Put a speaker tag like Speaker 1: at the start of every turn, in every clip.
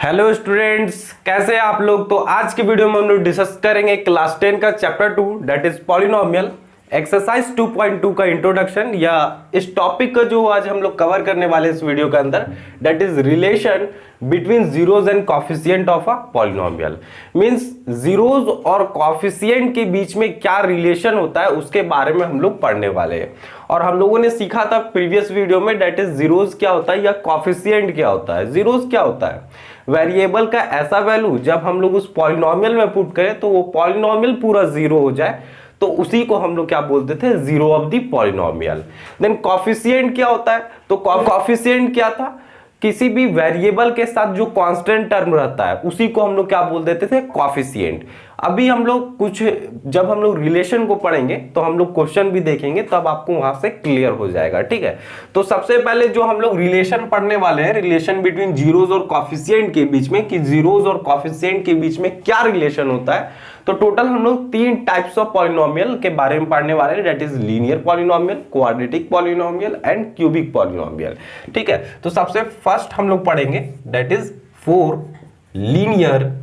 Speaker 1: Hello students, कैसे हैं आप लोग। तो आज के वीडियो में हम लोग डिस्कस करेंगे क्लास 10 का chapter 2 that is polynomial exercise 2.2 का इंट्रोडक्शन, या इस टॉपिक का जो आज हम लोग कवर करने वाले इस वीडियो के अंदर that is relation between zeros and coefficient of a polynomial. Means zeros और कॉफिशिएंट के बीच में क्या रिलेशन होता है उसके बारे में हम लोग पढ़ने वाले हैं। और हम लोगों ने सीखा था प्रीवियस वीडियो में दैट इज जीरोज क्या होता है या कॉफिशिएंट क्या होता है। जीरोज क्या होता है? वेरिएबल का ऐसा वैल्यू जब हम लोग उस पॉलिनोमियल में पुट करें तो वो पॉलिनोमियल पूरा जीरो हो जाए, तो उसी को हम लोग क्या बोलते थे, zero of the polynomial. Then coefficient क्या होता है? तो कॉफिशिएंट क्या था? किसी भी वेरिएबल के साथ जो कांस्टेंट टर्म रहता है उसी को हम लोग क्या बोल देते थे, कॉफिशिएंट। अभी हम लोग जब हम लोग रिलेशन को पढ़ेंगे तो हम लोग क्वेश्चन भी देखेंगे, तब आपको वहां से क्लियर हो जाएगा। ठीक है, तो सबसे पहले जो हम लोग रिलेशन पढ़ने वाले हैं, रिलेशन बिटवीन जीरोज और कॉफिशिएंट के बीच में, कि जीरोज और कॉफिशिएंट के बीच में क्या रिलेशन होता है। तो टोटल हम लोग तीन टाइप्स ऑफ पॉलिनोमियल के बारे में पढ़ने वाले हैं, that is linear polynomial, quadratic polynomial and cubic polynomial. ठीक है, तो सबसे फर्स्ट हम लोग पढ़ेंगे that is four linear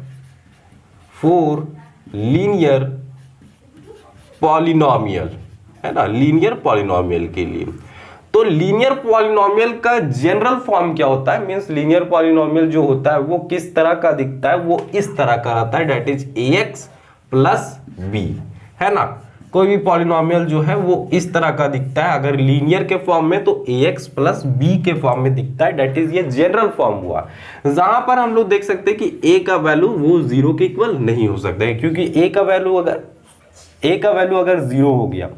Speaker 1: polynomial, है ना, लीनियर पॉलिनोमियल के लिए। तो लीनियर पॉलिनोमियल का जनरल फॉर्म क्या होता है? मींस लीनियर पॉलिनोमियल जो होता है वो किस तरह का दिखता है, वो इस तरह का रहता है, that is ax plus B, है ना। कोई भी पॉलिनोमियल जो है वो इस तरह का दिखता है, अगर लीनियर के फॉर्म में तो ax प्लस बी के फॉर्म में दिखता है, दैट इज ये जनरल फॉर्म हुआ। जहां पर हम लोग देख सकते हैं कि a का वैल्यू वो जीरो के इक्वल नहीं हो सकता है, क्योंकि a का वैल्यू अगर जीरो हो गया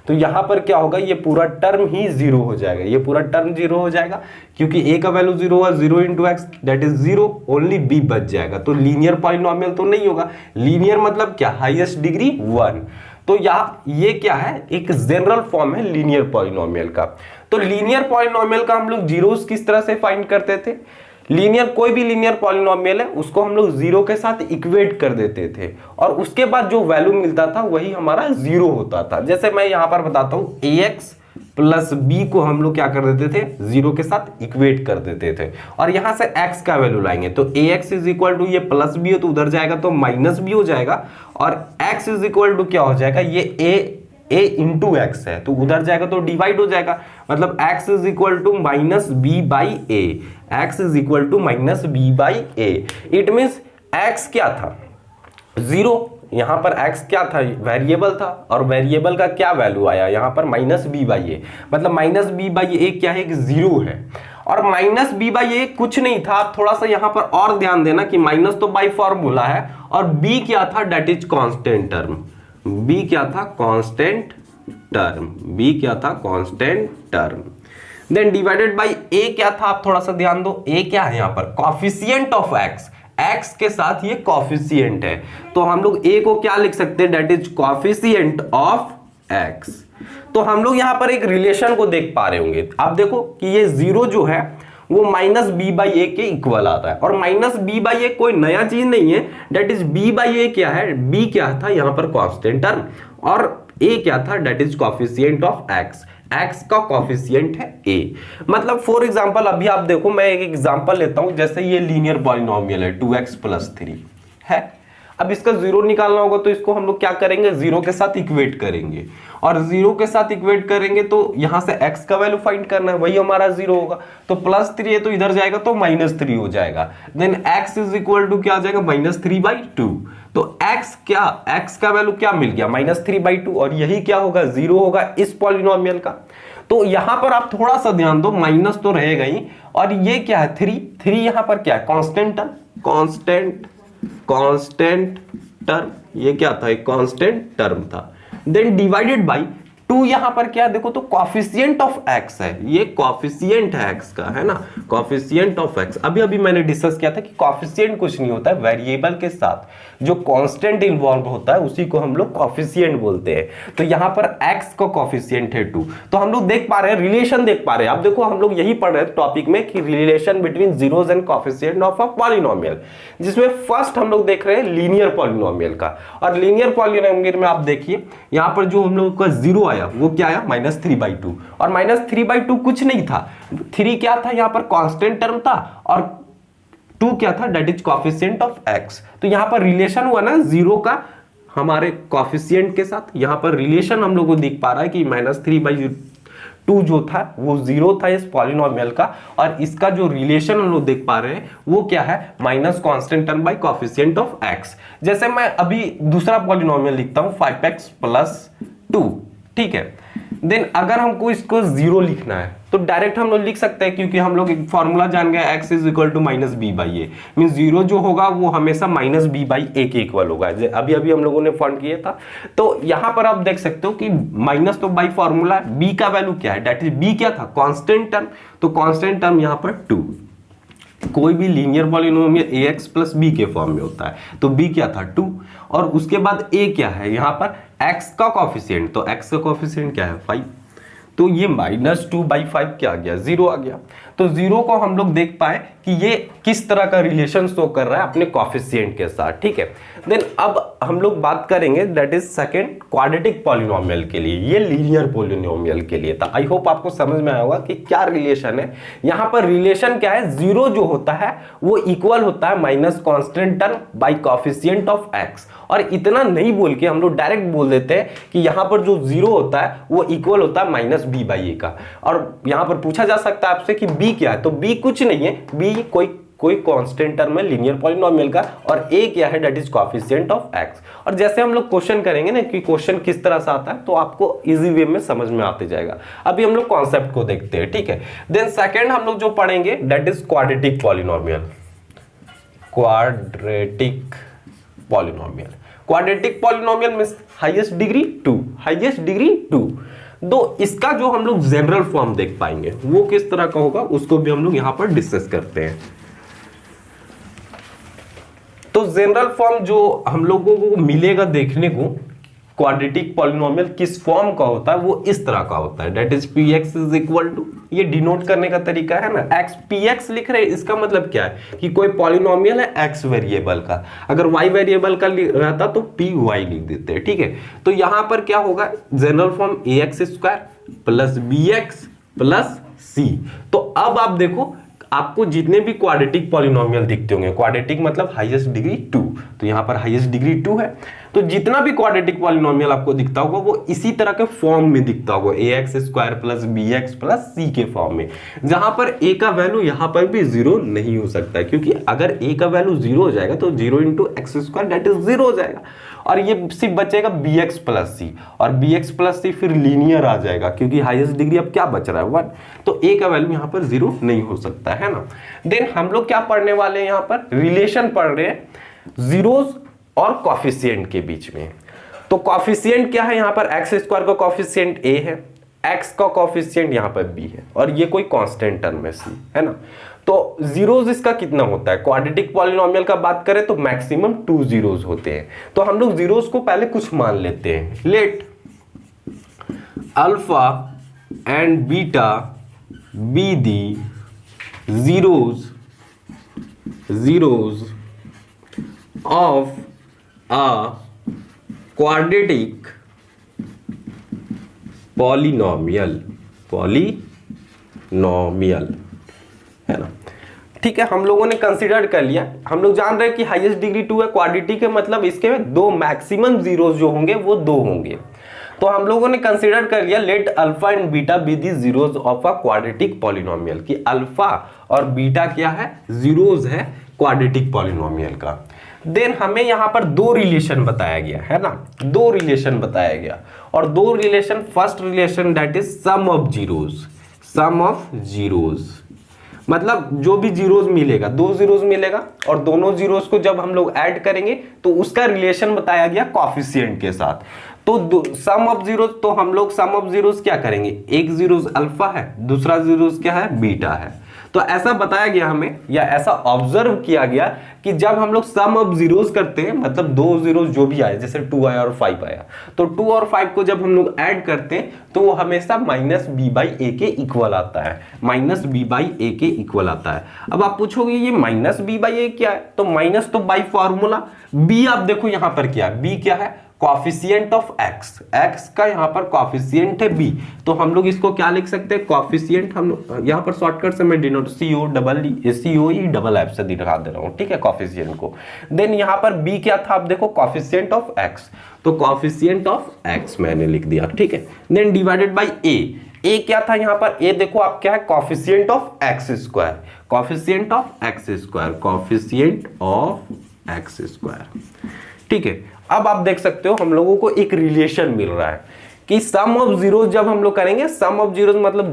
Speaker 1: तो यहां पर क्या होगा, ये पूरा टर्म ही जीरो हो जाएगा, ये पूरा टर्म जीरो हो जाएगा, क्योंकि a का वैल्यू जीरो हुआ, zero into x that is zero, only b बच जाएगा। तो लीनियर पॉलिनोमियल तो नहीं होगा। लीनियर मतलब क्या? Highest degree 1। तो ये क्या है, एक जनरल फॉर्म है लीनियर पॉलिनोमियल का। तो लीनियर पॉलिनोमियल का हम लोग जीरोस किस तरह से फाइंड करते थे? कोई भी लीनियर पॉलिनोमियल है उसको हम लोग जीरो के साथ इक्वेट कर देते थे, और उसके बाद जो वैल्यू मिलता था वही हमारा जीरो होता था। जैसे मैं यहां पर बताता हूं, ax प्लस बी को हम लोग क्या कर देते थे, जीरो के साथ इक्वेट कर देते थे, और यहां से x का वैल्यू लाएंगे। तो ax इज इक्वल टू, ये प्लस बी हो तो उधर जाएगा तो माइनस बी हो जाएगा, और x इज इक्वल टू क्या हो जाएगा, ये a इंटू एक्स है तो उधर जाएगा तो डिवाइड हो जाएगा, मतलब x is equal to minus B by A, x is equal to minus B by A. It means x क्या था, जीरो। यहां पर x क्या था, वेरिएबल था, और वेरिएबल का क्या वैल्यू आया यहां पर, माइनस बी बाई ए, मतलब माइनस बी बाई ए क्या है, जीरो है। और माइनस बी बाई ए कुछ नहीं था, आप थोड़ा सा यहां पर और ध्यान देना कि माइनस तो बाई फॉर्मूला है, और b क्या था, that is constant term. b क्या था, कांस्टेंट टर्म, b क्या था, constant term. Then divided by a क्या था, आप थोड़ा सा ध्यान दो, a क्या है यहां पर, कॉफिशिएंट ऑफ x के साथ ये कॉफिशिएंट है, तो हम लोग a को क्या लिख सकते हैं, that is coefficient of x। तो हम लोग यहां पर एक रिलेशन को देख पा रहे होंगे, आप देखो कि ये जीरो जो है वो माइनस बी बाई ए के इक्वल आता है, और माइनस बी बाई ए कोई नया चीज नहीं है, डेट इज बी बाई ए क्या है, बी क्या था यहां पर कांस्टेंट टर्म, और ए क्या था, that is coefficient of X. X का कॉफिशिएंट है ए। मतलब फॉर एग्जांपल अभी आप देखो, मैं एक एग्जांपल लेता हूं, जैसे ये लीनियर पॉलिनोमियल है 2x प्लस 3 है। अब इसका जीरो निकालना होगा तो इसको हम लोग क्या करेंगे, जीरो के साथ इक्वेट करेंगे, और जीरो के साथ इक्वेट करेंगे तो यहां से x का वैल्यू फाइंड करना है, वही हमारा जीरो होगा। तो प्लस 3 है तो इधर जाएगा तो माइनस 3 हो जाएगा। Then x is equal to क्या आ जाएगा, माइनस 3/2। तो x का वैल्यू क्या मिल गया, माइनस 3/2, और यही क्या होगा, जीरो होगा इस पॉलिनोमियल का। तो यहां पर आप थोड़ा सा ध्यान दो, माइनस तो रहेगा ही, और ये क्या है, 3 यहां पर क्या है, कांस्टेंट टर्म, कांस्टेंट टर्म, ये क्या था, एक कांस्टेंट टर्म था। देन डिवाइडेड बाय 2, यहां पर क्या देखो तो कॉफिशिएंट ऑफ x है, ये कॉफिशिएंट है x का, है ना, कॉफिशिएंट ऑफ x। अभी मैंने डिस्कस किया था कि कॉफिशिएंट कुछ नहीं होता है, वेरिएबल के साथ जो कांस्टेंट इन्वॉल्व होता है उसी को हम लोग कॉफिशिएंट बोलते हैं। तो यहां पर x का कॉफिशिएंट है 2। तो हम लोग देख पा रहे हैं, रिलेशन देख पा रहे हैं। अब देखो हम लोग यही पढ़ रहे हैं टॉपिक में कि relation between zeros and coefficient of a polynomial, जिसमें फर्स्ट हम लोग देख रहे हैं लीनियर पॉलिनोमियल का। और लीनियर पॉलिनोमियल में आप देखिए यहां पर जो हम लोग का जीरो आया वो क्या आया, माइनस 3/2, और माइनस 3/2 कुछ नहीं था, 3 क्या था, यहां पर कांस्टेंट टर्म था, और 2 क्या था, that is coefficient of x। तो यहां पर रिलेशन हुआ ना 0 का हमारे कॉफिशिएंट के साथ, यहां पर रिलेशन हम लोग को दिख पा रहा है कि -3/2 जो था वो 0 था इस पॉलिनोमियल का, और इसका जो रिलेशन हम लोग देख पा रहे हैं वो क्या है, minus constant term by coefficient of x। जैसे मैं अभी दूसरा पॉलिनोमियल लिखता हूं 5x + 2, ठीक है। देन अगर हमको इसको 0 लिखना है तो डायरेक्ट हम लोग लिख सकते हैं, क्योंकि हम लोग एक फॉर्मूला जान गए x = -b/a, मींस 0 जो होगा वो हमेशा -b/a के इक्वल होगा। अभी अभी हम लोगों ने फाइंड किया था। तो यहां पर आप देख सकते हो कि माइनस तो बाई फॉर्मूला, b का वैल्यू क्या है, दैट इज b क्या था, कांस्टेंट टर्म। तो कांस्टेंट टर्म यहां पर 2। कोई भी लीनियर पॉलिनोमियल ax + b के फॉर्म में होता है, तो b क्या था 2, और उसके बाद a क्या है यहाँ पर x का कॉफिशिएंट, तो x का कॉफिशिएंट क्या है 5, तो ये -2/5 क्या आ गया, 0 आ गया। तो 0 को हम लोग देख पाए कि ये किस तरह का रिलेशन शो कर रहा है अपने कॉफिशिएंट के साथ, ठीक है। देन अब हम लोग बात करेंगे that is second quadratic polynomial के लिए, ये लीनियर पॉलिनोमियल के लिए था। आई होप आपको समझ में आया होगा कि क्या रिलेशन है। यहाँ पर रिलेशन क्या है, 0 जो होता है वो इक्वल होता है minus constant term by coefficient of x। और इतना नहीं बोल के हम लोग डायरेक्ट बोल देते हैं कि यहाँ पर जो 0 होता है वो इक्वल होता है -b/a का। और यहाँ पर पूछा जा सकता है आपसे कि b क्या है, तो b कुछ नहीं है, b कोई कांस्टेंट टर्म है लीनियर पॉलिनोमियल का, और a क्या है, that is coefficient of x। और जैसे हम लोग क्वेश्चन करेंगे ना कि क्वेश्चन किस तरह से आता है, तो आपको इजी वे में समझ में आते जाएगा। अभी हम लोग कॉन्सेप्ट को देखते हैं, ठीक है। देन सेकंड हम लोग जो पढ़ेंगे that is quadratic polynomial. Quadratic polynomial, quadratic polynomial means highest degree 2, highest degree 2। तो इसका जो हम लोग जनरल फॉर्म देख पाएंगे वो किस तरह का होगा, उसको भी हम लोग यहां पर डिस्कस करते हैं। तो जनरल फॉर्म जो हम लोगों को मिलेगा देखने को, क्वाड्रेटिक पॉलिनोमियल किस फॉर्म का होता है वो इस तरह का होता है, दैट इज px = ये डिनोट करने का तरीका है ना, x px लिख रहे हैं, इसका मतलब क्या है कि कोई पॉलिनोमियल है x वेरिएबल का, अगर y वेरिएबल का रहता तो py लिख देते हैं, ठीक है। तो यहां पर क्या होगा, general form ax² + bx + c। तो अब आप देखो आपको जितने भी क्वाड्रेटिक पॉलिनोमियल दिखते होंगे, क्वाड्रेटिक मतलब हाईएस्ट डिग्री 2, तो यहां पर हाईएस्ट डिग्री 2 है, तो जितना भी क्वाड्रेटिक पॉलिनोमियल आपको दिखता होगा वो इसी तरह के फॉर्म में दिखता होगा, ax² + bx + c के फॉर्म में, जहां पर a का वैल्यू यहां पर भी 0 नहीं हो सकता है, क्योंकि अगर a का वैल्यू 0 हो जाएगा तो 0 × x² दैट इज 0 हो जाएगा, और ये सिर्फ बचेगा bx + c, और bx + c फिर लीनियर आ जाएगा, क्योंकि हाईएस्ट डिग्री अब क्या बच रहा है 1, तो a का वैल्यू यहां पर 0 नहीं हो सकता है ना। देन हम लोग क्या पढ़ने वाले हैं, यहां पर रिलेशन पढ़ रहे हैं जीरोस और कॉफिशिएंट के बीच में। तो कॉफिशिएंट क्या है, यहां पर x² का कॉफिशिएंट a है, x का कॉफिशिएंट यहां पर b है, और ये कोई कांस्टेंट टर्म है c, है ना। तो जीरोस इसका कितना होता है, क्वाड्रेटिक पॉलिनोमियल का बात करें तो मैक्सिमम 2 जीरोस होते हैं। तो हम लोग जीरोस को पहले कुछ मान लेते हैं, let alpha and beta be the zeros of a quadratic polynomial है ना, ठीक है। हम लोगों ने कंसीडर कर लिया, हम लोग जान रहे हैं कि हाईएस्ट डिग्री 2 है, क्वाड्रेटिक है, मतलब इसके में 2 मैक्सिमम जीरोस जो होंगे वो 2 होंगे। तो हम लोगों ने कंसीडर कर लिया let alpha and beta be the zeros of a quadratic polynomial, कि अल्फा और बीटा क्या है, जीरोस है क्वाड्रेटिक पॉलिनोमियल का। देन हमें यहां पर 2 रिलेशन बताया गया है ना, 2 रिलेशन बताया गया, और 2 relation, first relation that is sum of zeros, मतलब जो भी जीरोस मिलेगा, 2 जीरोस मिलेगा, और दोनों जीरोस को जब हम लोग ऐड करेंगे तो उसका रिलेशन बताया गया कॉफिशिएंट के साथ। तो सम ऑफ जीरोस, तो हम लोग सम ऑफ जीरोस क्या करेंगे, एक जीरोस अल्फा है, दूसरा जीरोस क्या है, बीटा है। तो ऐसा बताया गया हमें, या ऐसा ऑब्जर्व किया गया कि जब हम लोग सम ऑफ जीरोस करते हैं, मतलब 2 जीरोस जो भी आए, जैसे 2 आया और 5 आया, तो 2 और 5 को जब हम लोग ऐड करते हैं तो वो हमेशा -b/a के इक्वल आता है, -b/a के इक्वल आता है। अब आप पूछोगे ये -b/a क्या है, तो माइनस तो बाई फॉर्मूला, b आप देखो यहां पर क्या है, b क्या है, कॉफिशिएंट ऑफ एक्स, एक्स का यहाँ पर कॉफिशिएंट है बी, तो हम लोग इसको क्या लिख सकते हैं, कॉफिशिएंट हम लोग यहाँ पर शॉर्टकट से मैं डिनोट COE डबल एफ से दिखा दे रहा हूँ, ठीक है, कॉफिशिएंट को। देन यहाँ पर बी क्या था, आप देखो कॉफिशिएंट ऑफ एक्स, तो कॉफिशिएंट ऑफ एक्स मैंने लिख दिया, ठीक है। देन डिवाइडेड बाई ए क्या था यहाँ पर, ए देखो आप क्या है, coefficient of x square, coefficient of x square, coefficient of x square, ठीक है। अब आप देख सकते हो हम लोगों को एक रिलेशन मिल रहा है कि सम ऑफ जीरोस जब हम लोग करेंगे, सम ऑफ जीरोस मतलब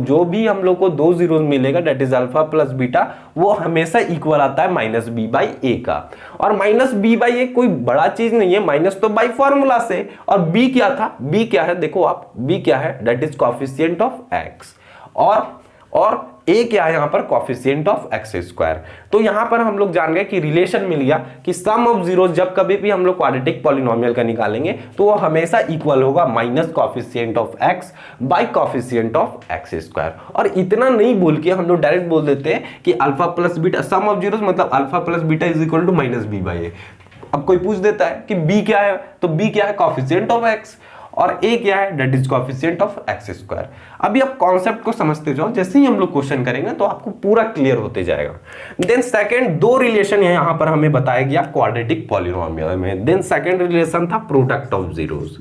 Speaker 1: जो भी हम लोग को दो जीरोस मिलेगा that is alpha plus beta, वो हमेशा इक्वल आता है माइनस बी बाई ए का। और माइनस बी बाई ए कोई बड़ा चीज नहीं है, माइनस तो बाई फॉर्मूला से। और बी क्या था, बी क्या है, देखो आप बी क्या है, that is coefficient of X, और ए क्या है यहाँ पर, कॉफिशिएंट ऑफ एक्स स्क्वायर। तो यहाँ पर हम लोग जान गए कि रिलेशन मिल गया कि सम ऑफ जीरोस जब कभी भी हम लोग क्वाड्रेटिक पॉलिनोमियल का निकालेंगे तो वो हमेशा इक्वल होगा minus coefficient of x by coefficient of x square. और इतना नहीं बोल के हम लोग डायरेक्ट बोल देते हैं कि alpha plus beta, sum of zeros मतलब alpha plus beta is equal to minus B by A. अब कोई पूछ देता है कि बी क्या है, तो बी क्या है, कॉफिशिएंट ऑफ एक्स, और ए क्या है, that is coefficient of x square. अभी आप कॉन्सेप्ट को समझते जाओ, जैसे ही हम लोग क्वेश्चन करेंगे तो आपको पूरा क्लियर होते जाएगा। देन सेकंड दो रिलेशन यहां पर हमें बताया गया क्वाड्रेटिक पॉलिनोमियल में। देन सेकंड रिलेशन था product of zeros,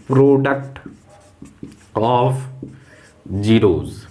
Speaker 1: product of zeros.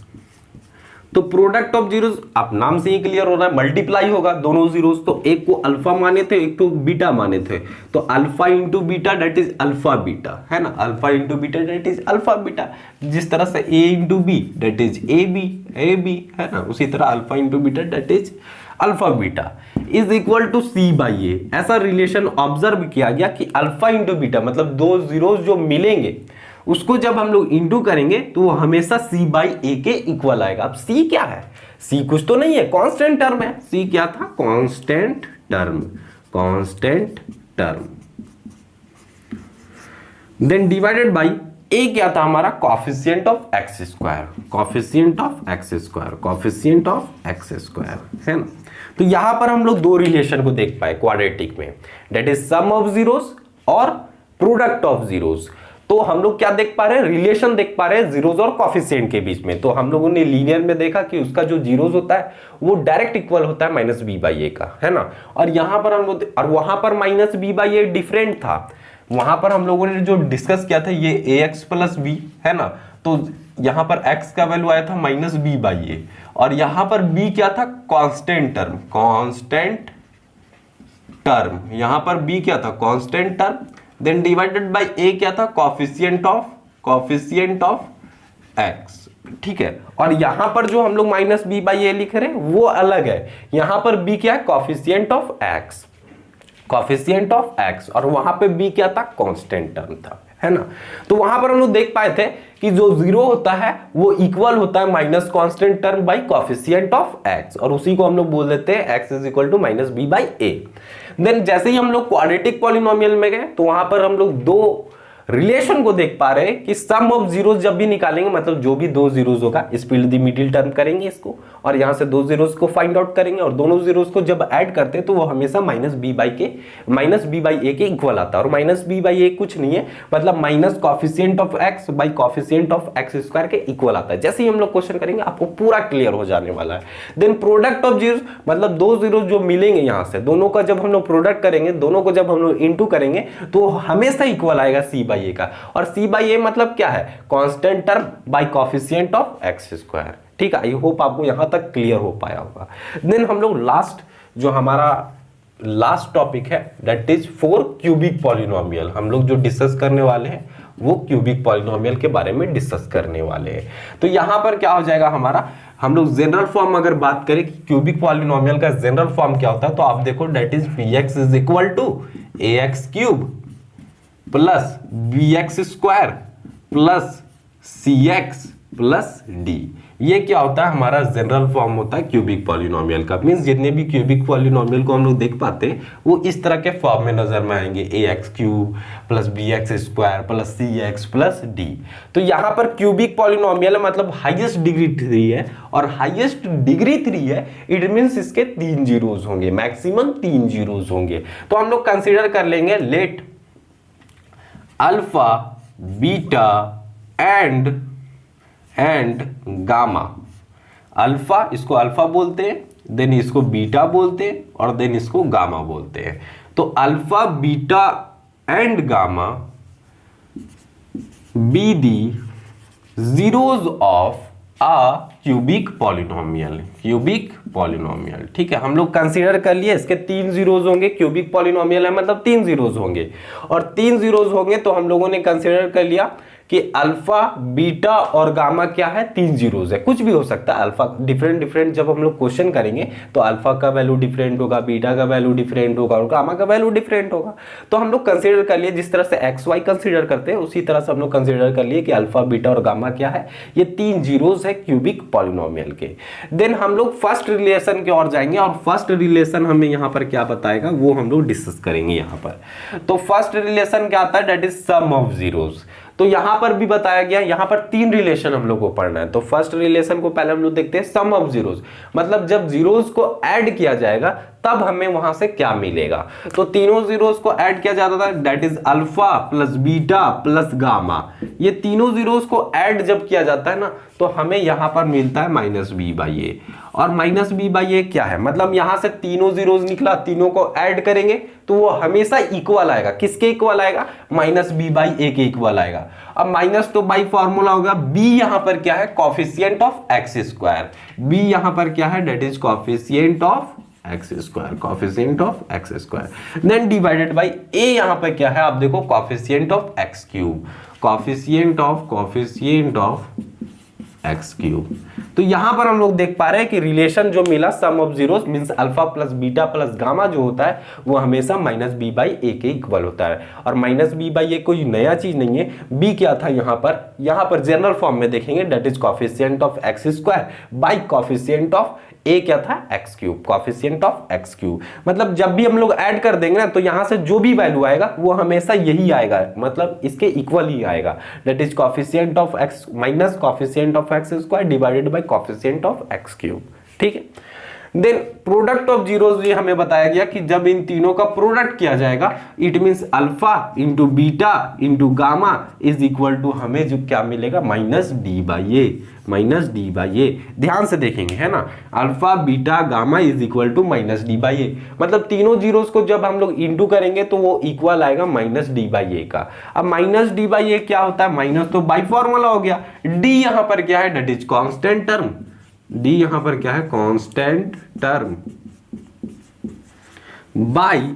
Speaker 1: तो प्रोडक्ट ऑफ जीरोस आप नाम से ही क्लियर हो रहा है, मल्टीप्लाई होगा दोनों जीरोस, तो एक को अल्फा माने थे एक को बीटा माने थे, तो alpha into beta that is alpha beta, है ना, alpha into beta that is alpha beta. जिस तरह से A into B that is A B, है ना, उसी तरह alpha into beta that is alpha beta is equal to C by A. ऐसा रिलेशन ऑब्जर्व किया गया कि अल्फा इंटू बीटा मतलब दो जीरोस जो मिलेंगे उसको जब हम लोग इंटू करेंगे तो वो हमेशा c बाई ए के इक्वल आएगा। अब c क्या है, c कुछ तो नहीं है, कांस्टेंट टर्म है। c क्या था, constant term, constant term. Then divided by a क्या था हमारा, coefficient of x square, coefficient of x square, coefficient of x square, है ना। तो यहां पर हम लोग दो रिलेशन को देख पाए क्वाड्रेटिक में, that is sum of zeros और प्रोडक्ट ऑफ जीरोस। तो हम लोग क्या देख पा रहे हैं, रिलेशन देख पा रहे हैं जीरोस और कॉफिशिएंट के बीच में। तो हम लोगों ने लीनियर में देखा कि उसका जो जीरोस होता है वो डायरेक्ट इक्वल होता है माइनस बी बाई ए का, है ना। और यहां पर हम लोग, और वहां पर minus B by A different था, वहां पर हम लोगों ने जो डिस्कस किया था ये ए एक्स प्लस बी, है ना। तो यहां पर x का वैल्यू आया था माइनस बी बाई ए, और यहां पर b क्या था, कांस्टेंट टर्म, कांस्टेंट टर्म, यहां पर b क्या था, constant term. Then divided by a क्या था, कॉफिशिएंट ऑफ x, ठीक है। और यहां पर जो हम लोग माइनस बी बाई ए लिख रहे हैं वो अलग है, यहां पर b क्या है, coefficient of x, coefficient of x, और वहां पे b क्या था, कांस्टेंट टर्म था, है ना। तो वहां पर हम लोग देख पाए थे कि जो जीरो होता है वो इक्वल होता है minus constant term by coefficient of x, और उसी को हम लोग बोल देते हैं x is equal to minus B by A. Then जैसे ही हम लोग क्वाड्रेटिक पॉलिनोमियल में गए तो वहां पर हम लोग दो रिलेशन को देख पा रहे हैं कि सम ऑफ जीरोस जब भी निकालेंगे, मतलब जो भी दो जीरोस होगा स्प्लिट द मिडिल टर्म करेंगे इसको, और यहां से दो जीरोस को फाइंड आउट करेंगे, और दोनों जीरोस को जब ऐड करते हैं तो वो हमेशा माइनस बी बाई ए के इक्वल आता है। और माइनस बी बाई ए कुछ नहीं है, मतलब minus coefficient of x by coefficient of x square के इक्वल आता है। जैसे ही हम लोग क्वेश्चन करेंगे आपको पूरा क्लियर हो जाने वाला है। देन प्रोडक्ट ऑफ जीरोस मतलब दो जीरोस जो मिलेंगे यहां से, दोनों का जब हम लोग प्रोडक्ट करेंगे, दोनों को जब हम लोग इंटू करेंगे तो हमेशा इक्वल आएगा सी बाई ए का। और सी बाई ए मतलब क्या है, constant term by coefficient of x square, ठीक है। आई होप आपको यहां तक क्लियर हो पाया होगा। देन हम लोग लास्ट जो हमारा लास्ट टॉपिक है that is for cubic polynomial, हम लोग जो डिस्कस करने वाले हैं वो क्यूबिक पॉलिनोमियल के बारे में डिस्कस करने वाले हैं। तो यहां पर क्या हो जाएगा हमारा, हम लोग जनरल फॉर्म अगर बात करें कि क्यूबिक पॉलिनोमियल का जनरल फॉर्म क्या होता है, तो आप देखो that is P X is equal to A x cube plus B x square plus C x plus D. ये क्या होता है, हमारा जनरल फॉर्म होता है क्यूबिक पॉलिनोमियल का। मींस जितने भी क्यूबिक पॉलिनोमियल को हम लोग देख पाते हैं वो इस तरह के फॉर्म में नजर में आएंगे, A x cube plus B x square plus C x plus D. तो यहाँ पर क्यूबिक पॉलिनोमियल मतलब हाईएस्ट डिग्री 3 है, और हाईएस्ट डिग्री 3 है इट मींस इसके 3 जीरोस होंगे, मैक्सिमम 3 जीरोस होंगे। तो हम लोग कंसिडर कर लेंगे let alpha beta and gamma. Alpha, इसको अल्फा बोलते हैं, देन इसको बीटा बोलते हैं और देन इसको गामा बोलते हैं। तो alpha beta and gamma be the zeros of a cubic polynomial. Cubic polynomial, ठीक है, हम लोग कंसीडर कर लिए इसके 3 जीरोज होंगे। क्यूबिक पॉलिनोमियल है मतलब 3 जीरोज होंगे, और 3 जीरोज होंगे तो हम लोगों ने कंसीडर कर लिया कि अल्फा बीटा और गामा क्या है, 3 जीरोज है। कुछ भी हो सकता है, अल्फा डिफरेंट जब हम लोग क्वेश्चन करेंगे तो अल्फा का वैल्यू डिफरेंट होगा, बीटा का वैल्यू डिफरेंट होगा और गामा का वैल्यू डिफरेंट होगा। तो हम लोग कंसीडर कर लिए, जिस तरह से एक्स वाई कंसीडर करते हैं उसी तरह से हम लोग कंसीडर कर लिए कि अल्फा बीटा और गामा क्या है, ये 3 जीरोज है क्यूबिक पॉलिनोमियल के। देन हम लोग फर्स्ट रिलेशन की ओर जाएंगे, और फर्स्ट रिलेशन हमें यहाँ पर क्या बताएगा वो हम लोग डिस्कस करेंगे यहाँ पर। तो फर्स्ट रिलेशन क्या आता है, that is sum of zeros. तो यहां पर भी बताया गया, यहां पर 3 रिलेशन हम लोग को पढ़ना है। तो फर्स्ट रिलेशन को पहले हम लोग देखते हैं, सम ऑफ जीरोज, मतलब जब जीरोज को ऐड किया जाएगा तब हमें वहां से क्या मिलेगा। तो तीनों जीरोज को ऐड किया जाता था, that is alpha plus beta plus gamma. ये तीनों जीरोज को ऐड जब किया जाता है ना तो हमें यहां पर मिलता है माइनस बी बाई ए। और माइनस बी बाई ए क्या है, मतलब यहां से तीनों जीरोज निकला, तीनों को ऐड करेंगे तो वो हमेशा इक्वल आएगा। किसके इक्वल आएगा, माइनस बी बाई ए के इक्वल आएगा। अब माइनस तो बाई फॉर्मूला होगा, बी यहां पर क्या है, coefficient of x square. B यहां पर क्या है, that is coefficient of x square, coefficient of x square. Then divided by A यहां पर क्या है, आप देखो coefficient of x cube, coefficient of x cube. तो यहां पर हम लोग देख पा रहे हैं कि रिलेशन जो मिला sum of zeros means alpha plus beta plus gamma जो होता है वो हमेशा माइनस बी बाई ए के इक्वल होता है। और माइनस बी बाई ए कोई नया चीज नहीं है, बी क्या था यहां पर जनरल फॉर्म में देखेंगे, that is coefficient of x square by coefficient of A क्या था, x cube, coefficient of x cube. मतलब जब भी हम लोग ऐड कर देंगे ना तो यहां से जो भी वैल्यू आएगा वो हमेशा यही आएगा, मतलब इसके इक्वल ही आएगा, that is coefficient of x minus coefficient of x square divided by coefficient of x cube, ठीक है। देन प्रोडक्ट ऑफ जीरोस ये हमें बताया गया कि जब इन तीनों का प्रोडक्ट किया जाएगा it means alpha into beta into gamma is equal to हमें जो क्या मिलेगा, minus D by A, minus D by A. ध्यान से देखेंगे है ना, alpha beta gamma is equal to minus D by A, मतलब तीनों जीरोस को जब हम लोग इंटू करेंगे तो वो इक्वल आएगा माइनस डी बाई ए का। अब माइनस डी बाई ए क्या होता है, माइनस तो बाई फॉर्मूला हो गया, डी यहां पर क्या है, that is constant term, D यहां पर क्या है, कांस्टेंट टर्म, बाई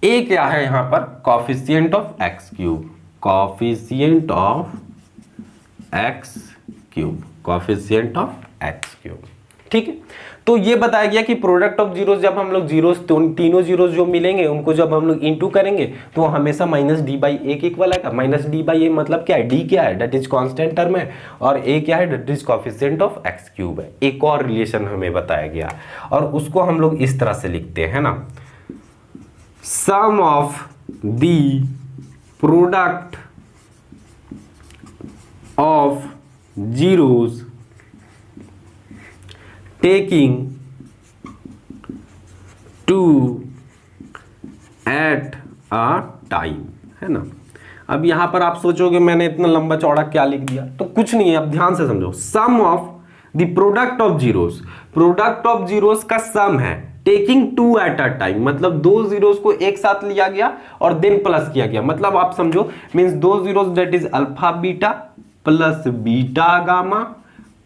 Speaker 1: ए क्या है यहां पर, coefficient of x cube, coefficient of x cube, coefficient of x cube, ठीक है। तो ये बताया गया कि प्रोडक्ट ऑफ जीरोस जब हम लोग जीरोस तीनों जीरोस जो मिलेंगे उनको जब हम लोग इनटू करेंगे तो हमेशा माइनस डी बाई ए के इक्वल आएगा। माइनस डी बाई ए मतलब क्या है, डी क्या है, दैट इज कांस्टेंट टर्म है, और ए क्या है, that is coefficient of x cube है। एक और रिलेशन हमें बताया गया और उसको हम लोग इस तरह से लिखते हैं ना, sum of the product of zeros taking 2 at a time, है ना। अब यहां पर आप सोचोगे मैंने इतना लंबा चौड़ा क्या लिख दिया, तो कुछ नहीं है, अब ध्यान से समझो। Sum of the product of zeros, product of zeros का सम है टेकिंग 2 एट अ टाइम, मतलब 2 जीरोस को एक साथ लिया गया और देन प्लस किया गया, मतलब आप समझो means 2 zeros that is alpha beta plus beta gamma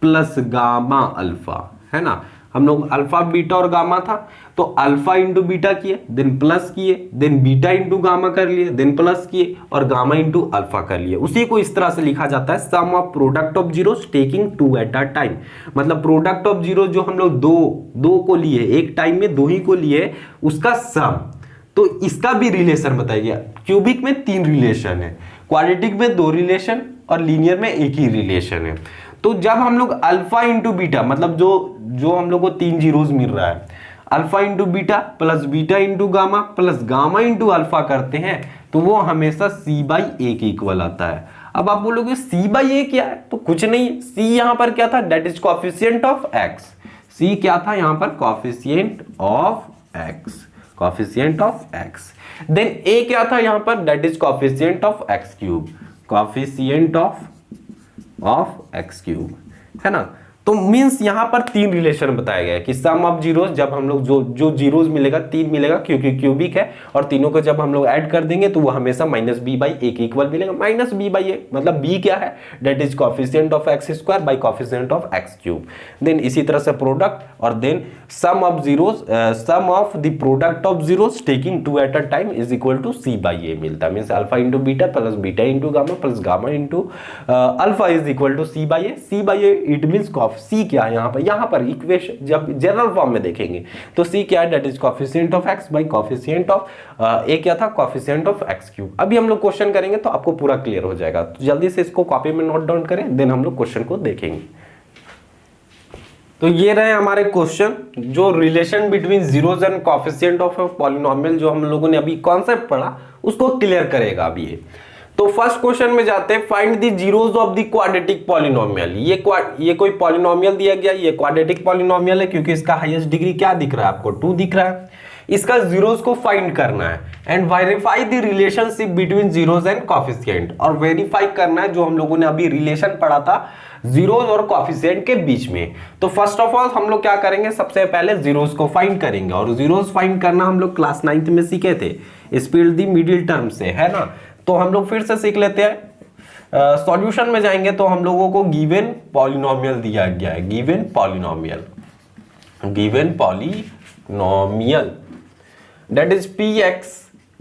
Speaker 1: plus gamma alpha, है ना। हम लोग अल्फा बीटा और गामा था तो अल्फा इंटू बीटा किए देन प्लस किए, देन बीटा इंटू गामा कर लिए देन प्लस किए, और गामा इंटू अल्फा कर लिए। उसी को इस तरह से लिखा जाता है sum of product of zeros taking 2 at a time, मतलब प्रोडक्ट ऑफ जीरो जो हम लोग दो को लिए, एक टाइम में 2 ही को लिए, उसका सम। तो इसका भी रिलेशन बताया गया। क्यूबिक में 3 रिलेशन है, क्वाड्रेटिक में 2 रिलेशन और लीनियर में एक ही रिलेशन है। तो जब हम लोग अल्फा इंटू बीटा, मतलब जो हम लोग को 3 जीरोस मिल रहा है, alpha into beta plus beta into gamma plus gamma into alpha करते हैं तो वो हमेशा सी बाई ए के इक्वल आता है। अब आप बोलोगे सी बाई ए क्या है, तो कुछ नहीं है, सी यहां पर क्या था, that is coefficient of x. C क्या था यहां पर, coefficient of x, coefficient of x. Then A क्या था यहाँ पर, that is coefficient of x cube, coefficient of x cube, है ना। तो मींस यहाँ पर तीन रिलेशन बताया गया है कि सम ऑफ जीरोस, जब हम लोग जो जीरोस मिलेगा 3 मिलेगा क्योंकि क्यूबिक है, और तीनों को जब हम लोग ऐड कर देंगे तो वो हमेशा माइनस बी बाई ए के इक्वल मिलेगा। माइनस बी बाई ए मतलब बी क्या है, that is coefficient of x square by coefficient of x cube. Then इसी तरह से प्रोडक्ट, और then sum of zeros, sum of the product of zeros taking 2 at a time is equal to C by A मिलता है। Means alpha into beta plus beta into gamma plus gamma into alpha is equal to C by A. C by A it means C क्या है यहाँ पर equation जब general form में देखेंगे तो सी क्या है, that is coefficient of x by coefficient of A क्या था, कॉफिशिएंट ऑफ एक्स क्यूब। अभी हम लोग क्वेश्चन करेंगे तो आपको पूरा क्लियर हो जाएगा, तो जल्दी से इसको कॉपी में नोट डाउन करें, देन हम लोग क्वेश्चन को देखेंगे। तो ये रहे हमारे क्वेश्चन, जो relation between zeros and coefficient of polynomial जो हम लोगों ने अभी कॉन्सेप्ट पढ़ा उसको क्लियर करेगा अभी ये। तो फर्स्ट क्वेश्चन में जाते हैं, find the zeros of the quadratic polynomial. ये कोई पॉलिनोमियल दिया गया, ये क्वाड्रेटिक पॉलिनोमियल है क्योंकि इसका हाईएस्ट डिग्री क्या दिख रहा है आपको, 2 दिख रहा है। इसका जीरोस को फाइंड करना है and verify the relationship between zeros and coefficient, और वेरीफाई करना है जो हम लोगों ने अभी रिलेशन पढ़ा था जीरोस और कॉफिशिएंट के बीच में। तो फर्स्ट ऑफ ऑल हम लोग क्या करेंगे, सबसे पहले जीरोस को फाइंड करेंगे, और जीरोस फाइंड करना हम लोग क्लास 9th में सीखे थे, स्प्लिट द मिडिल टर्म से, है ना। तो हम लोग फिर से सीख लेते हैं। सॉल्यूशन में जाएंगे तो हम लोगों को गिवन पॉलिनोमियल दिया गया है, given polynomial that is P X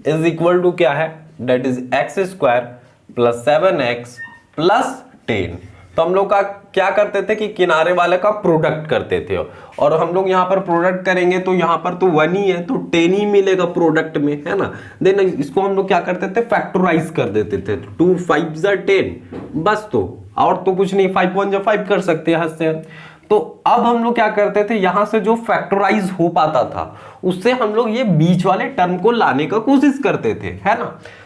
Speaker 1: is equal to क्या है, that is X square plus 7x plus 10। तो हम लोग का क्या करते थे कि किनारे वाले का प्रोडक्ट करते थे, और हम लोग यहाँ पर प्रोडक्ट करेंगे तो यहाँ पर तो 1 ही है तो 10 ही मिलेगा प्रोडक्ट में, है ना। देन इसको हम लोग क्या करते थे, फैक्टराइज कर देते थे, 2 5 10 बस, तो और तो कुछ नहीं, 5 1 5 कर सकते हैं हद से। तो अब हम लोग क्या करते थे, यहां से जो फैक्टराइज हो पाता था उससे हम लोग ये बीच वाले टर्म को लाने का कोशिश करते थे, है ना।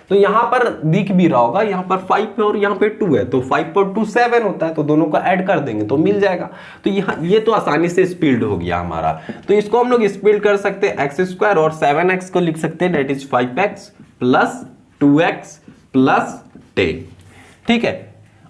Speaker 1: तो यहां पर दिख भी रहा होगा, यहां पर 5 है और यहां पे 2 है, तो 5 और 2 7 होता है, तो दोनों को ऐड कर देंगे तो मिल जाएगा। तो ये तो आसानी से स्प्लिट हो गया हमारा। तो इसको हम लोग स्प्लिट कर सकते हैं, एक्स स्क्वायर और 7x को लिख सकते हैं, that is 5x plus 2x plus 10, ठीक है।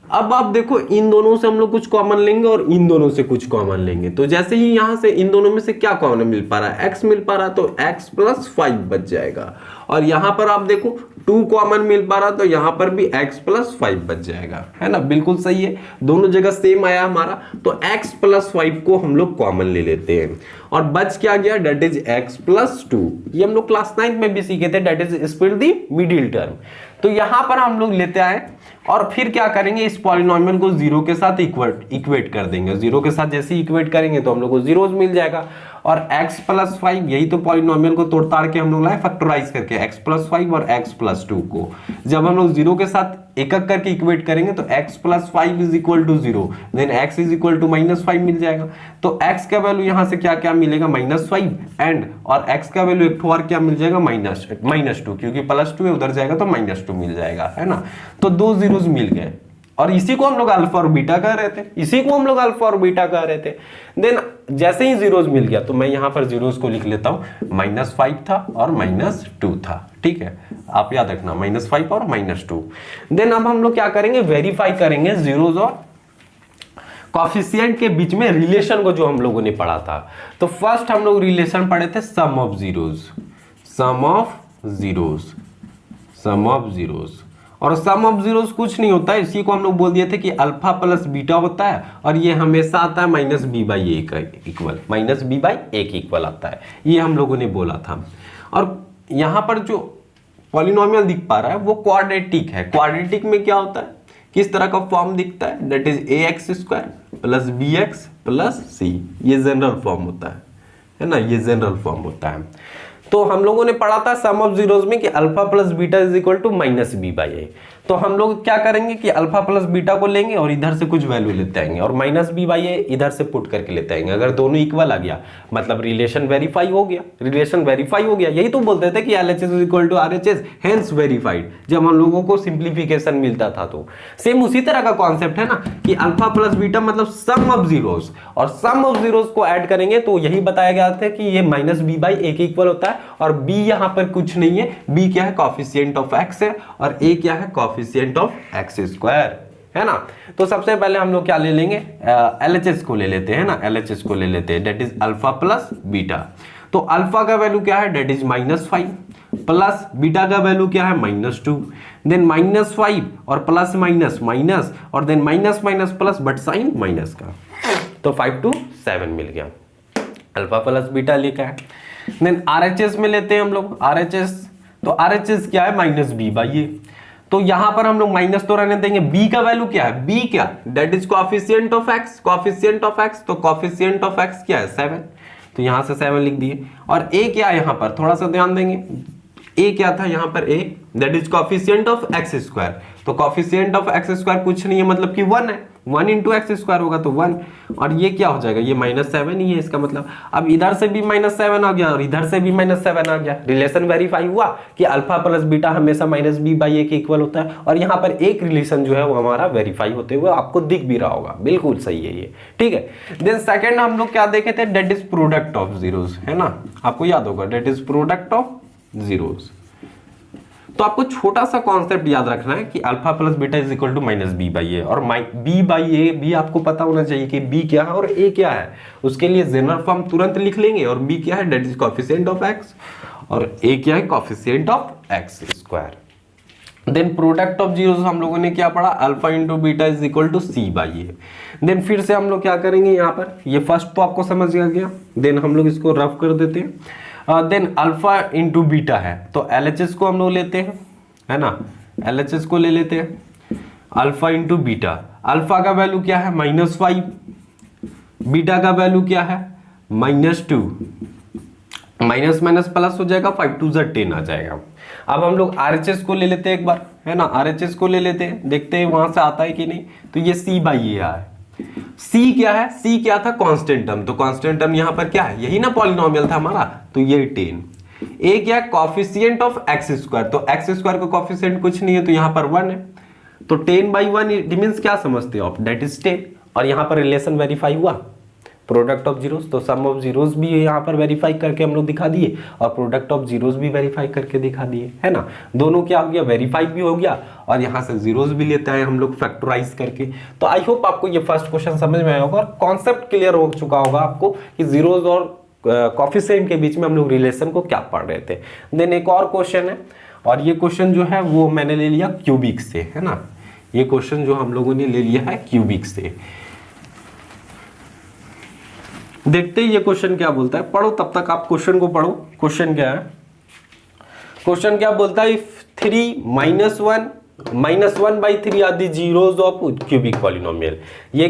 Speaker 1: अब आप देखो, इन दोनों से हम लोग कुछ कॉमन लेंगे और इन दोनों से कुछ कॉमन लेंगे, तो जैसे ही यहां से इन दोनों में से क्या कॉमन मिल पा रहा है, x मिल पा रहा है, तो x प्लस 5 बच जाएगा। और यहां पर आप देखो 2 कॉमन मिल पा रहा, तो यहां पर भी x प्लस 5 बच जाएगा, है ना। बिल्कुल सही है, दोनों जगह सेम आया हमारा, तो x प्लस 5 को हम लोग कॉमन ले लेते हैं, और बच क्या गया, दैट इज x प्लस 2। ये हम लोग क्लास 9 में भी सीखे थे, that is split the middle term. तो यहां पर हम लोग लेते आए और फिर क्या करेंगे, इस पॉलिनोमियल को 0 के साथ इक्वेट कर देंगे। 0 के साथ जैसे इक्वेट करेंगे तो हम लोग को जीरोस मिल जाएगा, और x प्लस 5, यही तो पॉलिनोमियल को तोड़ ताड़ के हम लोग लाए फैक्टराइज करके, x प्लस 5 और x प्लस 2 को जब हम लोग 0 के साथ एक एक करके इक्वेट करेंगे तो x plus 5 is equal to 0, then x is equal to -5 मिल जाएगा। तो x का वैल्यू यहां से क्या क्या मिलेगा, -5 एंड, और x का वैल्यू एक और क्या मिल जाएगा, -2, क्योंकि +2 है उधर जाएगा तो -2 मिल जाएगा, है ना। तो 2 जीरोस मिल गए, और इसी को हम लोग अल्फा और बीटा कह रहे थे, देन जैसे ही जीरोस मिल गया तो मैं यहां पर जीरोस को लिख लेता हूं, -5 था और -2 था, ठीक है, आप याद रखना -5 और -2। देन अब हम लोग क्या करेंगे, वेरीफाई करेंगे जीरोस और कॉफिशिएंट के बीच में रिलेशन को, जो हम लोगों ने पढ़ा था। तो फर्स्ट हम लोग रिलेशन पढ़े थे सम ऑफ जीरोस, और सम ऑफ जीरोस कुछ नहीं होता है, इसी को हम लोग बोल दिए थे कि अल्फा प्लस बीटा होता है, और ये हमेशा आता है -b/a का इक्वल आता है, ये हम लोगों ने बोला था। और यहां पर जो पॉलिनोमियल दिख पा रहा है वो क्वाड्रेटिक है। क्वाड्रेटिक में क्या होता है, किस तरह का फॉर्म दिखता है, that is ax² plus bx plus c, ये जनरल फॉर्म होता है ना, ये जनरल फॉर्म होता है। तो हम लोगों ने पढ़ा था सम ऑफ जीरोस में कि alpha plus beta is equal to -b/a। तो हम लोग क्या करेंगे कि अल्फा प्लस बीटा को लेंगे और इधर से कुछ वैल्यू लेते आएंगे और माइनस बी बाई ए इधर से पुट करके लेते आएंगे। अगर दोनों इक्वल आ गया मतलब रिलेशन वेरीफाई हो गया, रिलेशन वेरीफाई हो गया। यही तो बोलते थे कि LHS is equal to RHS hence verified, जब हम लोगों को सिंप्लीफिकेशन मिलता था। तो सेम उसी तरह का कॉन्सेप्ट है ना कि अल्फा प्लस बीटा मतलब सम ऑफ जीरोस, और सम ऑफ जीरोस को ऐड करेंगे तो यही बताया गया था कि ये माइनस बी बाई ए के इक्वल होता है। और बी यहां पर कुछ नहीं है, बी क्या है कॉफिशिएंट ऑफ एक्स है और ए क्या है कॉफिशिएंट ऑफ एक्स स्क्वायर, है ना। तो सबसे पहले हम लोग क्या ले लेंगे, एलएचएस को ले लेते हैं ना, एलएचएस को ले लेते हैं, that is alpha plus beta. तो अल्फा का वैल्यू क्या है, दैट इज -5 प्लस बीटा का वैल्यू क्या है -2, देन -5 और प्लस माइनस माइनस और then minus minus plus but sign minus का, तो 5 to 7 मिल गया, अल्फा प्लस बीटा लिखा है। देन आरएचएस में लेते हैं हम लोग आरएचएस, तो आरएचएस क्या है माइनस बी बाई ए। तो यहां पर हम लोग माइनस तो रहने देंगे, बी का वैल्यू क्या है, बी क्या that is coefficient of x, coefficient of x, तो कोएफिशिएंट ऑफ एक्स क्या है 7, तो यहां से 7 लिख दिए। और ए क्या है, यहां पर थोड़ा सा ध्यान देंगे, ए क्या था यहां पर, A that is coefficient of x square, तो कोएफिशिएंट ऑफ एक्स स्क्वायर कुछ नहीं है मतलब कि 1 है, 1 इंटू एक्स स्क्वायर होगा तो 1, और ये क्या हो जाएगा, ये -7 ही है इसका मतलब। अब इधर से भी -7 आ गया और इधर से भी -7 आ गया, रिलेशन वेरीफाई हुआ कि अल्फा प्लस बीटा हमेशा माइनस बी बाई ए के इक्वल होता है। और यहाँ पर एक रिलेशन जो है वो हमारा वेरीफाई होते हुए आपको दिख भी रहा होगा, बिल्कुल सही है ये, ठीक है। देन सेकंड हम लोग क्या देखे थे, that is product of zeros, है ना, आपको याद होगा that is product of zeros. तो आपको छोटा सा कॉन्सेप्ट याद रखना है कि alpha plus beta is equal to minus B by A, और बी बाई ए भी आपको पता होना चाहिए कि बी क्या है और ए क्या है। उसके लिए जनरल फॉर्म तुरंत लिख लेंगे, और बी क्या है that is coefficient of X और ए क्या है coefficient of x square. Then product of zeros हम लोगों ने क्या पढ़ा, alpha into beta is equal to C by A. Then फिर से हम लोग क्या करेंगे, यहाँ पर ये फर्स्ट तो आपको समझ आ गया, देन हम लोग इसको रफ कर देते हैं। देन अल्फा इंटू बीटा है तो एलएचएस को हम लोग लेते हैं, है ना, एलएचएस को ले लेते हैं, अल्फा इंटू बीटा, अल्फा का वैल्यू क्या है -5, बीटा का वैल्यू क्या है -2, माइनस माइनस प्लस हो जाएगा, 5 2 10 आ जाएगा। अब हम लोग आरएचएस को ले लेते हैं एक बार, है ना, आरएचएस को ले लेते हैं, देखते हैं वहां से आता है कि नहीं। तो ये सी बाई ए है, सी क्या है, सी क्या था कांस्टेंट टर्म, तो कांस्टेंट टर्म यहां पर क्या है, यही ना पॉलिनोमियल था हमारा, तो ये 10। ए क्या कोएफिशिएंट ऑफ एक्स स्क्वायर, तो एक्स स्क्वायर का कोएफिशिएंट कुछ नहीं है तो यहां पर 1 है, तो 10/1 इट मींस क्या समझते हो आप, दैट इज 10। और यहां पर रिलेशन वेरीफाई हुआ, प्रोडक्ट ऑफ जीरोस, तो सम ऑफ जीरोस भी यहाँ पर वेरीफाई करके हम लोग दिखा दिए और प्रोडक्ट ऑफ जीरोस भी वेरीफाई करके दिखा दिए, है ना। दोनों क्या हो गया, वेरीफाई भी हो गया और यहाँ से जीरोस भी लेते हैं हम लोग फैक्टराइज करके। तो आई होप आपको ये फर्स्ट क्वेश्चन समझ में आया होगा और कॉन्सेप्ट क्लियर हो चुका होगा आपको कि जीरोस और कोएफिशिएंट के बीच में हम लोग रिलेशन को क्या पढ़ रहे थे। देन एक और क्वेश्चन है, और ये क्वेश्चन जो है वो मैंने ले लिया क्यूबिक से, है ना, ये क्वेश्चन जो हम लोगों ने ले लिया है क्यूबिक से। देखते ही ये क्वेश्चन क्या बोलता है, पढ़ो तब तक आप क्वेश्चन को पढ़ो। क्वेश्चन क्या है, क्वेश्चन क्या बोलता है, 3 -1/3 are the zeros of cubic polynomial. ये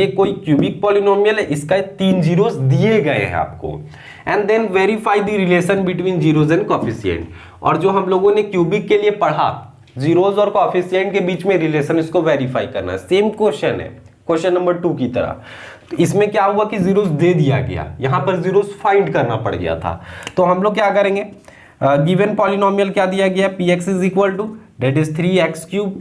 Speaker 1: कोई क्यूबिक पॉलिनोमियल है, इसका 3 जीरोस दिए गए हैं आपको, and then verify the relation between zeros and coefficient. और जो हम लोगों ने क्यूबिक के लिए पढ़ा, जीरोस और कोएफिशिएंट के बीच में रिलेशन, इसको वेरीफाई करना है। सेम क्वेश्चन है क्वेश्चन नंबर 2 की तरह। तो इसमें क्या हुआ कि जीरोस दे दिया गया, यहां पर जीरोस फाइंड करना पड़ गया था। तो हम लोग क्या करेंगे, गिवन पॉलिनोमियल क्या दिया गया, px is equal to that is 3x³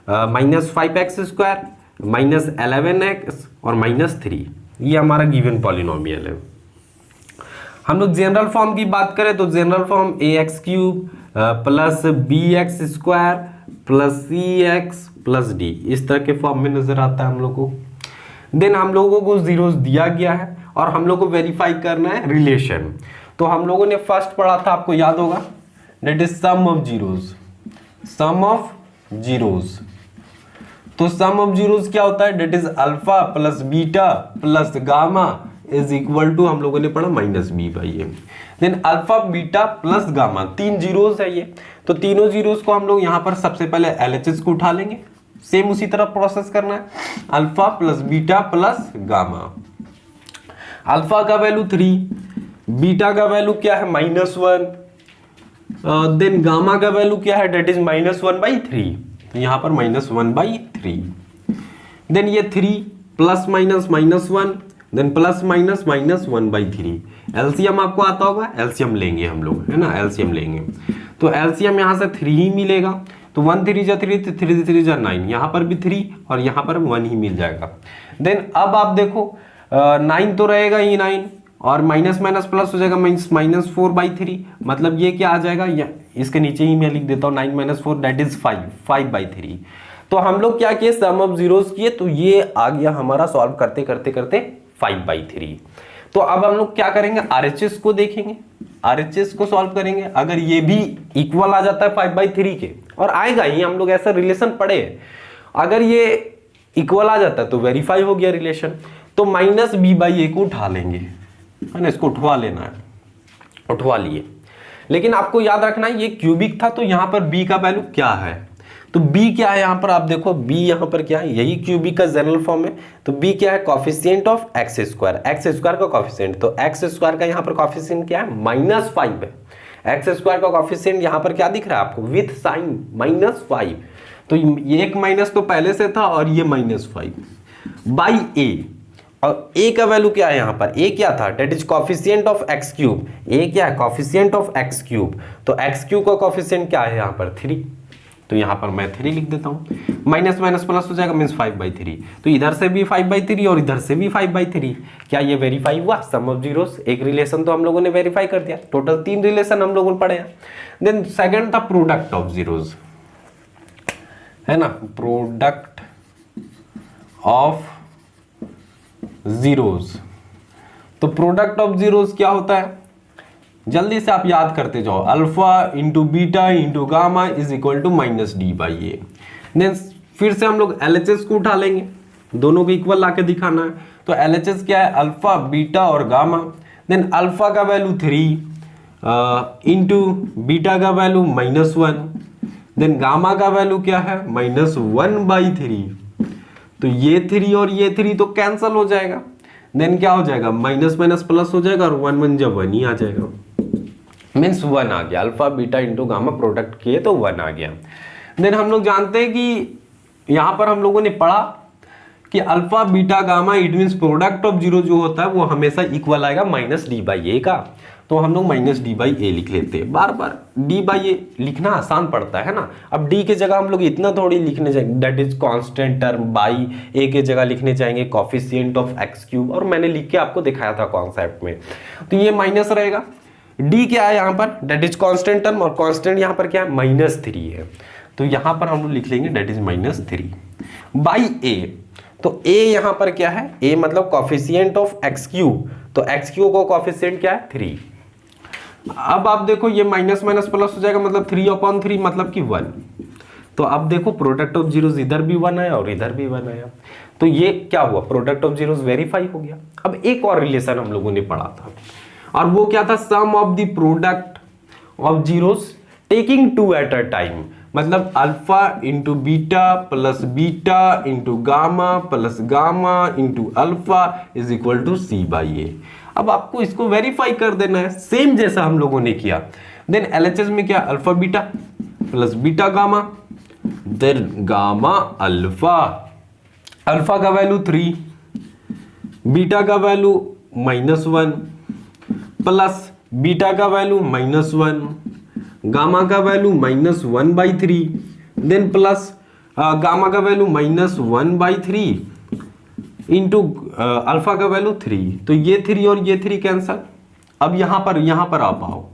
Speaker 1: -5x² -11x और -3, ये हमारा गिवन पॉलिनोमियल है। हम लोग जनरल फॉर्म की बात करें तो general form ax³ + bx² + cx + d, इस तरह के फॉर्म में नजर आता है हम लोग को। देन हम लोगों को जीरोस दिया गया है और हम लोग को वेरीफाई करना है रिलेशन। तो हम लोगों ने फर्स्ट पढ़ा था, आपको याद होगा, that is sum of zeros, sum of zeros. तो सम ऑफ जीरोस क्या होता है, that is alpha plus beta plus gamma is equal to, हम लोगों ने पढ़ा -b/a। Then alpha beta plus gamma, 3 zeros है ये, तो तीनों जीरोस को हम लोग यहाँ पर सबसे पहले एलएचएस को उठा लेंगे, सेम उसी तरह प्रोसेस करना है, alpha plus beta plus gamma. Alpha का वैल्यू 3, बीटा का वैल्यू क्या है -1, देन गामा का वैल्यू क्या है, डेट इज -1/3।
Speaker 2: तो यहाँ पर -1/3। देन ये 3 plus minus -1, then plus minus -1/3। LCM आपको आता होगा, एलसीएम लेंगे हम लोग, है ना, एलसीएम लेंगे। तो एलसीएम यहाँ से 3 ही मिलेगा, तो 1 3 जा 3, 3 3 जा 9, यहाँ पर भी 3 और यहाँ पर 1 ही मिल जाएगा। देन अब आप देखो 9 तो रहेगा ही 9, और माइनस माइनस प्लस हो जाएगा, -4/3, मतलब ये क्या आ जाएगा, इसके नीचे ही मैं लिख देता हूँ 9 - 4 दैट इज 5/3। तो हम लोग क्या किए, सम ऑफ जीरोस किए, तो ये आ गया हमारा सॉल्व करते करते करते 5/3। तो अब हम लोग क्या करेंगे, आरएचएस को देखेंगे, आरएचएस को सॉल्व करेंगे। अगर ये भी इक्वल आ जाता है 5/3 के, और आएगा ही, हम लोग ऐसा रिलेशन पढ़े, अगर ये इक्वल आ जाता है तो वेरीफाई हो गया रिलेशन। तो -b/a को उठा लेंगे, है ना, इसको उठवा लेना है, उठवा लिए। लेकिन आपको याद रखना है ये क्यूबिक था, तो यहां पर b का वैल्यू क्या है, तो b क्या है यहां पर, आप देखो b यहां पर क्या है, यही क्यूबिक का जनरल फॉर्म है। तो b क्या है, coefficient of x square, x square का कोफिशिएंट, तो एक्स स्क्वायर का यहां पर कोफिशिएंट क्या है, -5 है। एक्स स्क्वायर का कोफिशिएंट यहां पर क्या दिख रहा है आपको, विथ साइन -5, तो ये एक माइनस तो पहले से था और ये -5/a, और a का वैल्यू क्या है यहाँ पर, a क्या था, that is coefficient of x cube, a क्या है, कोफिशिएंट ऑफ एक्स क्यूब, तो एक्स क्यूब का कोफिशिएंट क्या है यहाँ पर 3, तो यहाँ पर मैं 3 लिख देता हूँ। माइनस माइनस प्लस हो जाएगा, मीन्स 5/3, तो इधर से भी 5/3 और इधर से भी 5/3। क्या ये वेरीफाई हुआ, सम ऑफ जीरोस, एक रिलेशन तो हम लोगों ने वेरीफाई कर दिया, टोटल 3 रिलेशन हम लोगों ने पढ़े हैं। देन सेकंड था प्रोडक्ट ऑफ जीरोस, है ना, प्रोडक्ट ऑफ जीरोस। तो प्रोडक्ट ऑफ जीरोस क्या होता है, जल्दी से आप याद करते जाओ, alpha into beta into gamma is equal to -d/a। Then फिर से हम लोग एलएचएस को उठा लेंगे, दोनों को इक्वल लाके दिखाना है। तो एलएचएस क्या है, अल्फा बीटा और गामा। देन अल्फा का वैल्यू 3 इंटू बीटा का वैल्यू -1, देन गामा का वैल्यू क्या है, -1/3। तो ये 3 और ये 3 तो कैंसल हो जाएगा। देन क्या हो जाएगा, माइनस माइनस प्लस हो जाएगा, और 1 1 जब 1 ही आ जाएगा, मीन्स 1 आ गया। Alpha beta into gamma product किए तो 1 आ गया। देन हम लोग जानते हैं कि यहां पर हम लोगों ने पढ़ा कि alpha beta gamma it means product of zero जो होता है वो हमेशा इक्वल आएगा -d/a का। तो हम लोग -d/a लिख लेते हैं, बार बार d/a लिखना आसान पड़ता है ना। अब d के जगह हम लोग इतना थोड़ी लिखने जाएंगे, that is constant term, by a के जगह लिखने जाएंगे कोफिशिएंट ऑफ एक्स क्यूब, और मैंने लिख के आपको दिखाया था कॉन्सेप्ट में। तो ये माइनस रहेगा, d क्या है यहाँ पर, दैट इज कांस्टेंट टर्म, और कांस्टेंट यहाँ पर क्या है, -3 है। तो यहाँ पर हम लोग लिख लेंगे दैट इज -3 बाई a। तो a यहाँ पर क्या है, a मतलब कोफिशिएंट ऑफ एक्स क्यूब, तो एक्स क्यूब का कोफिशिएंट क्या है 3। अब आप देखो ये माइनस माइनस प्लस हो जाएगा, मतलब 3/3 मतलब कि 1। तो अब देखो प्रोडक्ट ऑफ जीरोस इधर भी 1 आया और इधर भी 1 आया, तो ये क्या हुआ, प्रोडक्ट ऑफ जीरोस वेरीफाई हो गया। अब एक और रिलेशन हम लोगों ने पढ़ा था, और वो क्या था, sum of the product of zeros taking 2 at a time, मतलब alpha into beta plus beta into gamma plus gamma into alpha is equal to c/a। अब आपको इसको वेरीफाई कर देना है, सेम जैसा हम लोगों ने किया। देन एलएचएस में क्या, alpha beta plus beta gamma, then gamma alpha, alpha का वैल्यू 3, बीटा का वैल्यू -1 प्लस बीटा का वैल्यू -1, गामा का वैल्यू -1/3, देन प्लस गामा का वैल्यू -1/3 इंटू अल्फा का वैल्यू 3। तो ये 3 और ये 3 कैंसल। अब यहां पर आप आओ,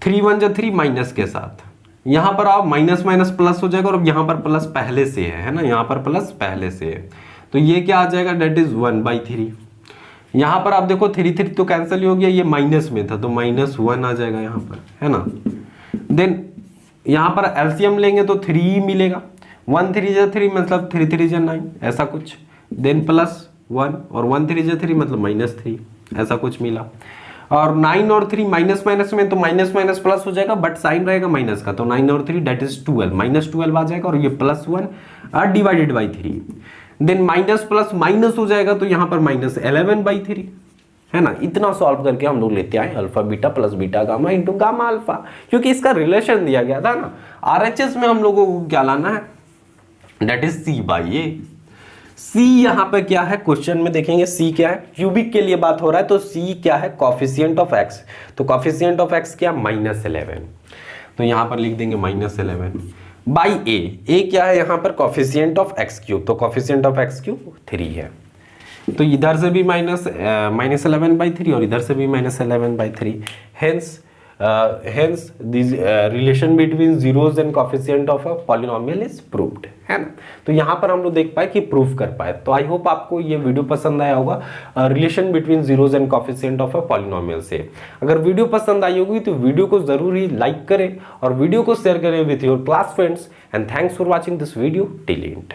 Speaker 2: 3 1 जा 3 माइनस के साथ, यहां पर आओ माइनस माइनस प्लस हो जाएगा, और अब यहां पर प्लस पहले से है ना, यहां पर प्लस पहले से है, तो ये क्या आ जाएगा, डेट इज 1/3। यहां पर आप देखो 3 3 तो कैंसिल ही हो गया, ये माइनस में था तो -1 आ जाएगा यहाँ पर, है ना। देन यहां पर एलसीएम लेंगे तो 3 ही मिलेगा, 1 3 जा 3 मतलब 3 3 जा 9 ऐसा कुछ, देन +1 और 1 3 जा 3 मतलब -3 ऐसा कुछ मिला। और 9 और 3 माइनस माइनस में तो माइनस माइनस प्लस हो जाएगा, बट साइन रहेगा माइनस का, तो 9 और 3 डेट इज 12, -12 आ जाएगा, और ये +1 divided by 3। Then minus plus minus हो जाएगा, तो यहाँ पर -11/3 है ना। इतना सॉल्व करके हम लोग लेते आए alpha beta plus beta gamma into gamma alpha, क्योंकि इसका रिलेशन दिया गया था ना। आरएचएस में हम लोगों को क्या लाना है, that is C by A. सी यहाँ पे क्या है, क्वेश्चन में देखेंगे सी क्या है, क्यूबिक के लिए बात हो रहा है, तो सी क्या है, कॉफिशिएंट ऑफ एक्स। तो कॉफिशिएंट ऑफ एक्स क्या, -11, तो यहाँ पर लिख देंगे -11 बाई ए क्या है यहाँ पर, कॉफिशिएंट ऑफ एक्स क्यूब, तो कॉफिशिएंट ऑफ एक्स क्यूब 3 है। तो इधर से भी -11/3 और इधर से भी -11/3, hence this relation between zeros and coefficient of a polynomial is proved, है ना। तो यहाँ पर हम लोग देख पाए कि प्रूफ कर पाए। तो आई होप आपको ये वीडियो पसंद आया होगा, relation between zeros and coefficient of a polynomial से। अगर वीडियो पसंद आई होगी तो वीडियो को जरूर ही लाइक करें और वीडियो को शेयर करें with your class friends, and thanks for watching this video till and.